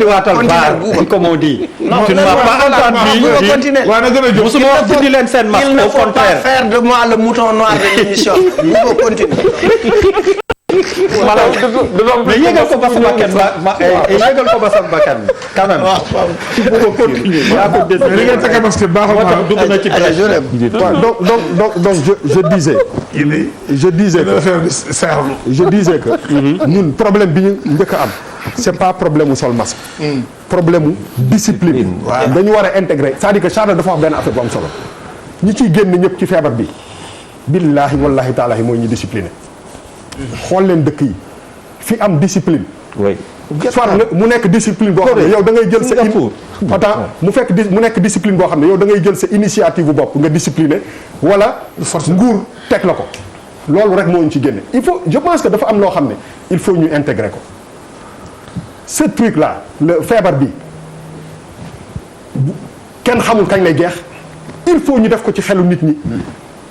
indiwaatal baar comme on dit. Non, tu ne m'as pas entendu dire. Musuma wax dindi leen seen masque. Il ne faut pas faire de moi le mouton noir de l'émission. Il faut continuer. Mais yéegal ko ba sama bakkan yéegal ko ba sama bakkan quand même. ci bëgg a continuer yaa ko dégg. mais li ngeen fekkee parce que baaxul moo tax dugg na ci donc je disais que ñun problème bi ñu njëkk a am c'est pas problème mu sol masque. problème mu discipline. dañu war a intégrer c'est-à-dire que Charles dafa wax benn affaire bu am solo ñi ciy génn ñëpp ci feebar bi billaahi wallaahi taalaahi mooy ñu discipliné. xool leen dëkk yi fi am discipline. oui. soit mu nekk discipline boo xam ne yow da ngay jël sa mu nekk discipline boo xam ne yow da ngay jël sa initiative bu bopp nga discipliné wala nguur teg la ko loolu rek moo ñu ci génne il faut je pense que dafa am loo xam ne il faut ñu intégrer ko ce truc là le feebar bi kenn xamul kañ lay jeex il faut ñu def ko ci xelu nit ñi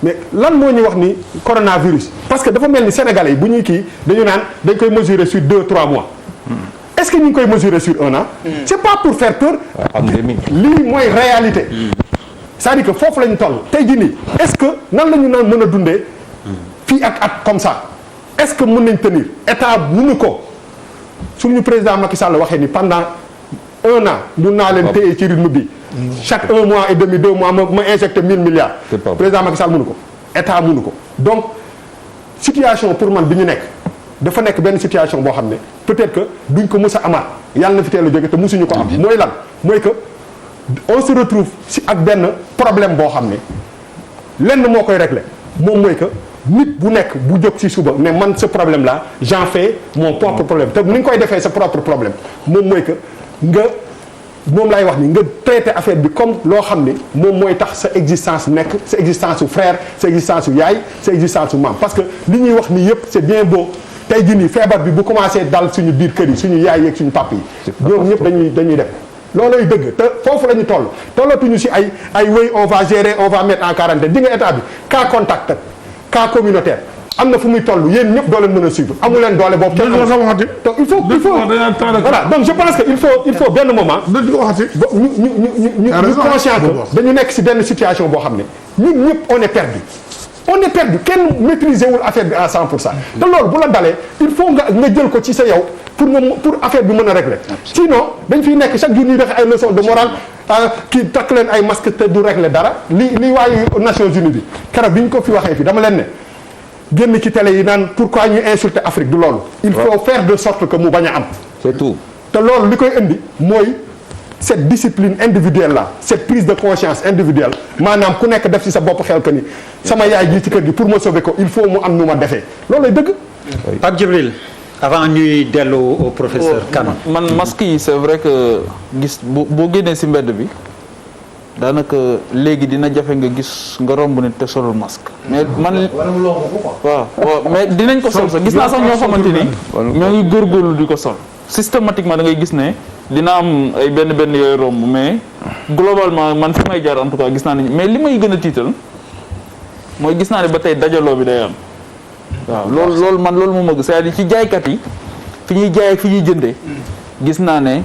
mais lan moo ñu wax ni coronavirus parce que dafa mel ni sénégalais yi bu ñuy kii dañu naan dañ koy mesurer sur 2-3 mois est-ce que ñu ngi koy mesurer sur 1 an c'est pas pour faire peur lii mooy réalité c'est-à-dire que foofu la ñu toll tey jii nii est-ce que nan la ñu naan mën a dundee fii ak at comme ça est-ce que mën nañ tenir état mënu ko suñu président Macky Sall waxee ni pendant 1 an mun naa leen téye ci rythme bi chaque 1 mois et demi 2 mois ma injecté 1000 milliards président Macky Sall mënu ko état mënu ko donc situation pour man bi ñu nekk dafa nekk benn situation boo xam ne peut-être que duñ ko mës a amaat yàlla na fi teel a jóge te mësuñu ko am mooy lan mooy que on se retrouve si ak benn problème boo xam ne lenn moo koy régler moom mooy que nit bu nekk bu jóg ci suba ne man ce problème là j'en fais mon propre problème te ni nga koy defee sa propre problème moom mooy que nga moom laay wax ni nga traité affaire bi comme loo xam ni moom mooy tax sa existence nekk sa existence su frère sa existence su yaay sa existence su maam parce que li ñuy wax ni yëpp c'est bien beau tey jii nii feebar bi bu commencé dal suñu biir kër yi suñu yaay yeeg suñu papa yi ñoom ñëpp dañuy def loolooy dëgg te foofu la ñu tollatuñu si ay wéy on va gérer on va mettre en quarantaine di nga état bi cas contact cas communautaire am na fu muy toll yéen ñëpp doo leen mën a suivre amu leen doole boobu. donc il faut voilà donc je pense que il faut benn moment. ñu conscient que dañu nekk si benn situation boo xam ne ñun ñëpp on est perdu kenn maîtriser wul affaire bi à 100%. te loolu bu la dalee il faut nga jël ko ci sa yow pour affaire bi mën a régler. sinon dañ fiy nekk chaque jour ñuy def ay leçons de morale kii takk leen ay masque te du régler dara li waayu Nations Unies bi keroog bi ñu ko fi waxee fi dama leen ne. génn ci télé yi naan pourquoi ñu insulter Afrique du loolu. il faut faire de sorte que mu bañ a am. c'est tout. te loolu li koy indi mooy cette discipline individuelle là cette prise de conscience individuelle maanaam ku nekk def ci sa bopp xel que ni sama yaay ji ci kër gi pour ma sauver ko il faut mu am nu ma defee loolu lay dëgg. Pape Djibril avant ñuy dellu au professeur Kane. man masque yi c'est vrai que gis boo génnee ci mbedd bi. daanaka léegi dina jafe nga gis nga romb ne te solul masque. mais man waaw mais dinañ ko sol sax gis naa sax ñoo xamante ni. ñoo ngi góorgóorlu di ko sol. systématiquement da ngay gis ne dina am ay benn yooyu romb mais globalement man fi may jaar en tout cas gis naa ne mais li may gën a tiital mooy gis naa ne ba tey dajaloo bi day am. waaw loolu man loolu moo ma gis c'est-à-dire ci jaaykat yi fi ñuy jaay ak fi ñuy jëndee gis naa ne.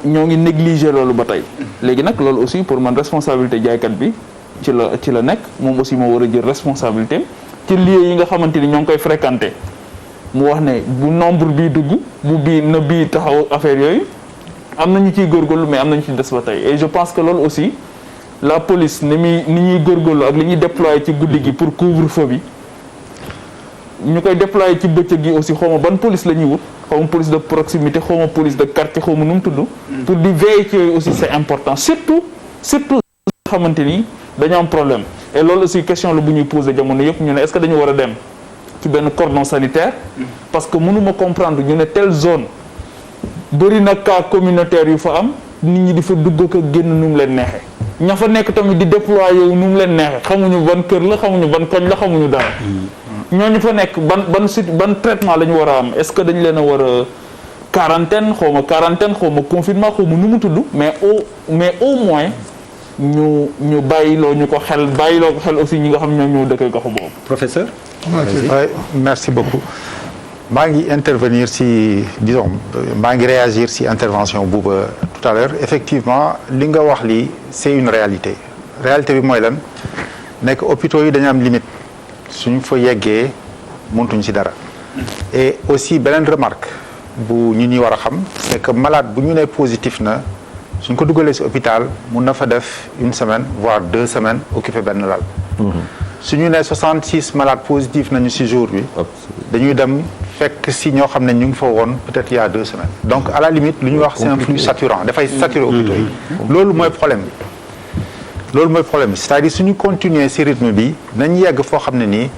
ñoo ngi négliger loolu ba tey léegi nag loolu aussi pour man responsabilité jaaykat bi ci la nekk moom aussi moo war a jël responsabilité ci lieu yi nga xamante ni ñoo ngi koy fréquenter mu wax ne bu nombre bii dugg bu bii taxaw affaire yooyu am na ñu ciy góorgóorlu mais am na ñu ci des ba tey et je pense que loolu aussi la police ni ñuy góorgóorlu ak li ñuy déployer ci guddi gi pour couvre-feu bi ñu koy déployer ci bëccëg gi aussi xaw ma ban police la ñuy wut xaw ma police de proximité xaw ma police de quartier xaw ma nu mu tudd. pour di veiller ci yooyu aussi c'est important surtout xamante ni dañoo am problème. et loolu aussi question la bu ñuy poser jamono yëpp ñu ne est-ce que dañu war a dem ci benn cordon sanitaire. parce que mënuma comprendre ñu ne telle zone bëri na cas communautaire yu fa am nit ñi di fa dugg ko génn nu mu leen neexee. ña fa nekk tamit di déployer yu nu mu leen neexee xamuñu ban kër la xamuñu ban koñ la xamuñu dara. ñooñu fa nekk ban traitement la ñu war a am est-ce que dañ leen a war a quarantaine xaw ma confinement xaw ma nu mu tudd mais au moins ñu bàyyiloo ñu ko xel aussi ñi nga xam ñoom ñoo dëkkee gox boobu. Professeur. Oui, merci beaucoup. maa ngi intervenir si disons maa ngi réagir si intervention Bouba tout à l'heure effectivement li nga wax lii c'est une réalité bi mooy lan nekk hôpitaux yi dañu am limite suñ fa yeggee mëntuñ ci dara et aussi beneen remarque bu ñu ñuy war a xam c'est que malade bu ñu nee positif na suñ ko dugalee ci hôpital mun na fa def 1 semaine voire 2 semaines occupé benn lal su ñu nee 66 malades positifs nañu ci jour bi dañuy dem fekk ci ñoo xam ne ñu ngi fa woon peut-être il y a 2 semaines donc à la limite lu ñuy wax c'est un flux saturant dafay saturer hôpitaux yi loolu mooy problème bi c'est-à-dire suñu continuer ci rythme bi nañ yegg foo xam ne nii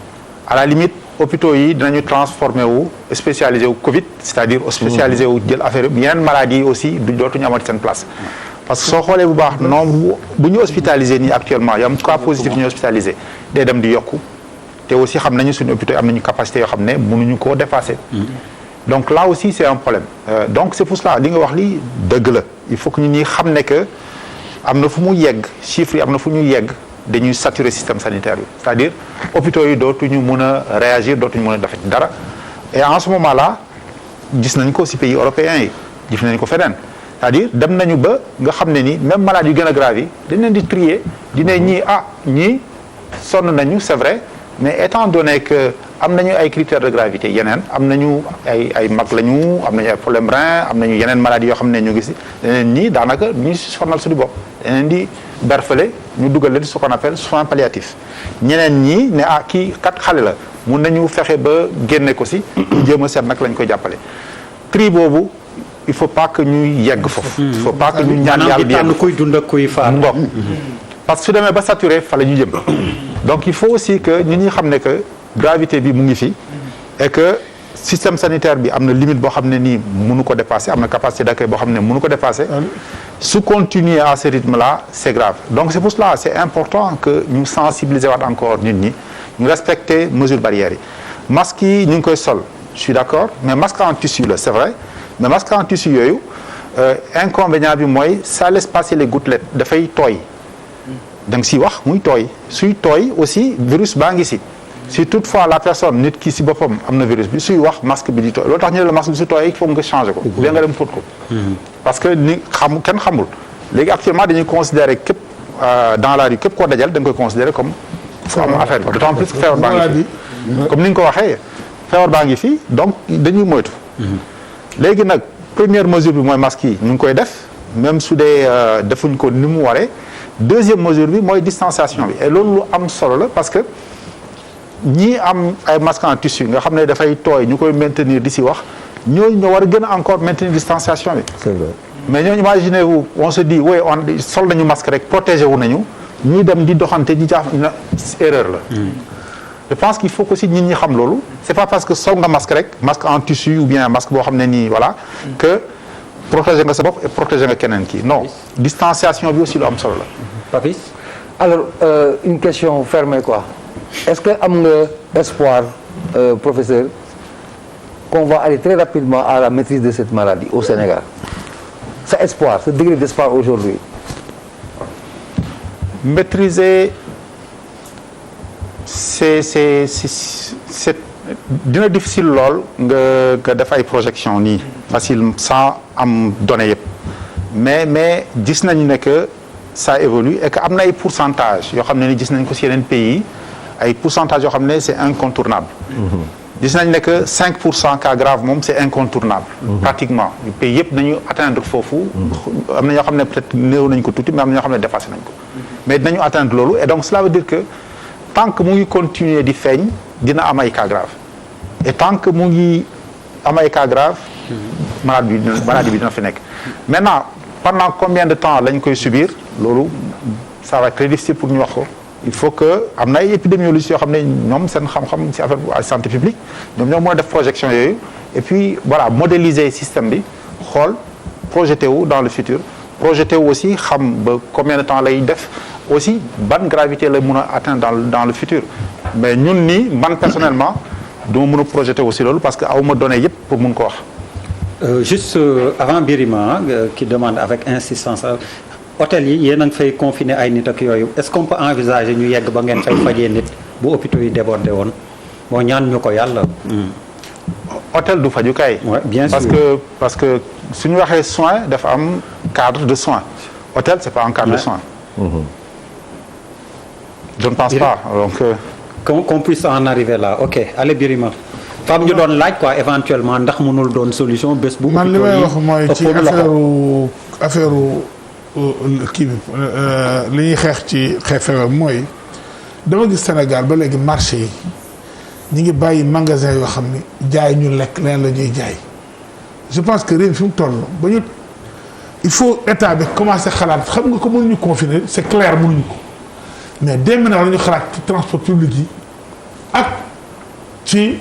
à la limite hôpitaux yi dinañu transformé wu spécialisé wu Covid c'est-à-dire spécialisé wu jël affaire yeneen maladies yi aussi dootuñu amati seen place parce que soo xoolee bu baax nombre bu ñu hospitalisé nii actuellement y am cas positif ñu hospitalisé day dem di yokku te aussi xam nañu suñu hôpitaux yi am nañu capacité yoo xam ne mënuñu koo dépasser donc là aussi c'est un problème donc c'est pour cela li nga wax li dëgg la il faut que ñu ñuy xam ne que am na fu mu yegg chiffres yi am na fu ñu yegg dañuy saturer système sanitaire bi c'est-à-dire hôpitaux yi dootuñu mën a réagir dootuñu mën a def dara et en ce moment là gis nañ ko ci pays européens yi gis nañ ko feneen c'est-à-dire dem nañu ba nga xam ne ni même malades yu gën a grave yi dañ leen di trier di ne ñii sonn nañu c'est vrai mais étant donné que am nañu ay critères de gravité yeneen am nañu ay mag lañu am nañu ay problème rein am nañu yeneen maladies yoo xam ne ñu ngi ci leneen ñii daanaka ñu sonal suñu bopp leneen di berfale ñu dugal leen ce qu'on appelle soins palliatifs ñeneen ñii ne kii kat xale la mun nañu fexe ba génne ko ci ñu jéem a seet nag lañ koy jàppale tri boobu il faut pas que ñuy yegg foofu il faut pas que ñu ñaan yàlla di yegg kuy dund ak kuy faat ngoog parce que su demee ba saturé fa la ñu jëm donc il faut aussi que ñi ñi xam ne que gravité bi mu ngi fi et que système sanitaire bi am na limite boo xam ne nii mënu ko dépasser am na capacité d'accueil boo xam ne mënu ko dépasser su continuer à ce rythme là c'est grave donc c'est pour cela c'est important que ñu sensibiliser waat encore nit ñi ñu respecter mesures barrières yi masques yi ñu ngi koy sol je suis d'accord mais masque en tissu la c'est vrai mais masque en tissu yooyu inconvénient bi mooy ça laisse passer les gouttelettes dafay tooy da nga siy wax muy tooy suy tooy aussi virus baa ngi si toutefois la personne nit ki si boppam am na virus bi suy wax masque bi di tooy loolu tax ñu ne la masque bi su tooy il faut nga changer ko ou bien nga dem fóot ko parce que kenn xamul léegi actuellement dañuy considérer képp dans la rue képp koo dajal da nga koy considérer comme fu am affaire bi d'autant plus que feebar baa ngi fi comme ni nga ko waxee feebar baa ngi fi donc dañuy moytu léegi nag première mesure bi mooy masque yi ñu ngi koy def même su dee defuñ ko ni mu waree deuxième mesure bi mooy distanciation bi et loolu lu am solo la parce que ñii am ay masques en tissu nga xam ne dafay tooy ñu koy maintenir di si wax ñooñu ñoo war a gën a encore maintenir distanciation bi. C'est vrai. mais ñooñu imaginez-vous on se dit oui on sol nañu masque rek protégé wu nañu ñuy dem di doxante di jaax na erreur la. je pense qu'il faut que si nit ñi xam loolu c'est pas parce que sol nga masque rek masque en tissu ou bien masque boo xam ne nii voilà que protéger nga sa bopp et protéger nga keneen kii non distanciation bi aussi lu am solo la. Papis Alors, une question fermée quoi. Est-ce que am nga espoir, professeur, qu'on va aller très rapidement à la maîtrise de cette maladie au Sénégal? Ça espoir, ce degré d'espoir aujourd'hui. Maîtriser c'est dina difficile lool nga def ay projection nii facile sans am données yëpp mais gis nañu ne que ça évolue et que am na ay pourcentage yoo xam ne ni gis nañ ko ci yeneen pays ay pourcentage yoo xam ne c'est incontournable gis nañ ne que 5% cas grave moom c'est incontournable pratiquement pays yëpp nañu atteindre foofu am na ñoo xam ne peut-être néew nañ ko tuuti mais am na ñoo xam ne dépassé nañ ko mais dinañu atteindre loolu et donc cela veut dire que tant que mu ngi continuer di feeñ dina am ay cas grave et tant que mu ngi am ay cas grave maladie bi dina fi nekk maintenant pendant combien de temps lañ koy subir loolu ça va être très difficile pour ñu wax ko il faut que am na ay épidémiologistes yoo xam ne ñoom seen xam-xam ci affaire santé publique ñoom ñoo mën a def projection yooyu et puis voilà modéliser système bi xool projeté wu dans le futur projeté wu aussi xam ba combien de temps lay def aussi ban gravité la mën a atteindre dans le futur mais ñun nii man personnellement duma mën a projeté aussi loolu parce que aw ma données yëpp pour mun ko wax. Juste avant Birima qui demande avec insistance hôtel yi yéen a ngi fay confiner ay nit ak yooyu est-ce qu'on peut envisager ñu yegg ba ngeen fay fajee nit bu hôpitaux yi débordé woon bon ñaan ñu ko yàlla. hôtel du fajukaay. Ouais, bien parce sûr. que parce que suñu waxee soin dafa am cadre de soin hôtel c'est pas un cadre de Ouais. soin. Je ne pense pas donc. qu'on puisse en arriver là ok allez Birima fam ñu doon laaj quoi éventuellement ndax mënul doon solution bés bu man li may wax mooy ci ëppoon loxo. affaire kii bi li ñuy xeex ci xeex feebar mooy dama gis Sénégal ba léegi marché yi ñi ngi bàyyi magasin yoo xam ni jaay ñu lekk leen la ñuy jaay je pense que réew fi mu toll ba ñu il faut état bi commencer xalaat xam nga ko mënuñu confiner c'est clair mënuñu ko mais dès maintenant la ñu xalaat ci transport public yi ak ci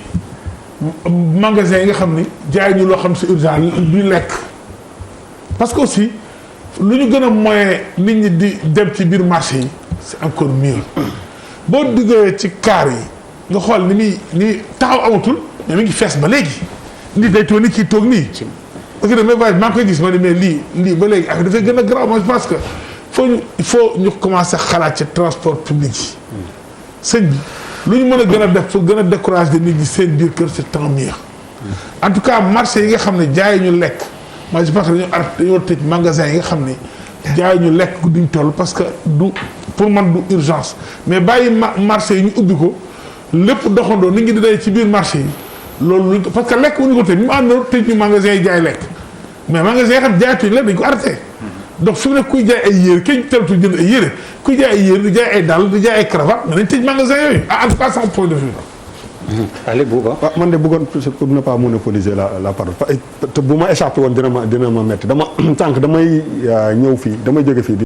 magasin yi nga xam ni jaay ñu loo xam c'est urgent du lekk parce que aussi lu ñu gën a moyen nit ñi di dem ci biir marché yi c'est encore mieux boo duggee ci car yi nga xool ni taxaw amatul mais mi ngi fees ba léegi nit day toog nit kii toog nii parce que damay voyage maa ngi koy gis ma ne mais lii ba léegi affaire dafay gën a grave moi je pense que il faut ñu commencer xalaat ci transport public yi sëñ bi lu ñu mën a gën a def pour gën a décourager nit ñi seen biir kër c'est tant mieux en tout cas marché yi nga xam ne jaay ñu lekk moi je pense que dañoo tëj magasin yi nga xam ne jaay ñu lekk duñ toll parce que du pour man du urgence mais bàyyi marché yi ñu ubbi ko lépp doxandoo nit ñi di day ci biir marché yi loolu luñ ko parce que lekk wuñu ko tëj mu àndoon tëj ñu magasin yi jaay lekk mais magasin yi xam jaayatuñ lekk dañ ko arrêté donc fi mu ne kuy jaay ay yére kenn telatul jënd ay yére kuy jaay ay yére di jaay ay dàll di jaay ay cravate mais nañ tëj magasin yooyu en tout cas sans point de vue. allez Bouba. waaw man de bëggoon pour ne pas monopoliser la parole te bu ma échappé woon dina ma metti dama tànk damay ñëw fii damay jóge fii.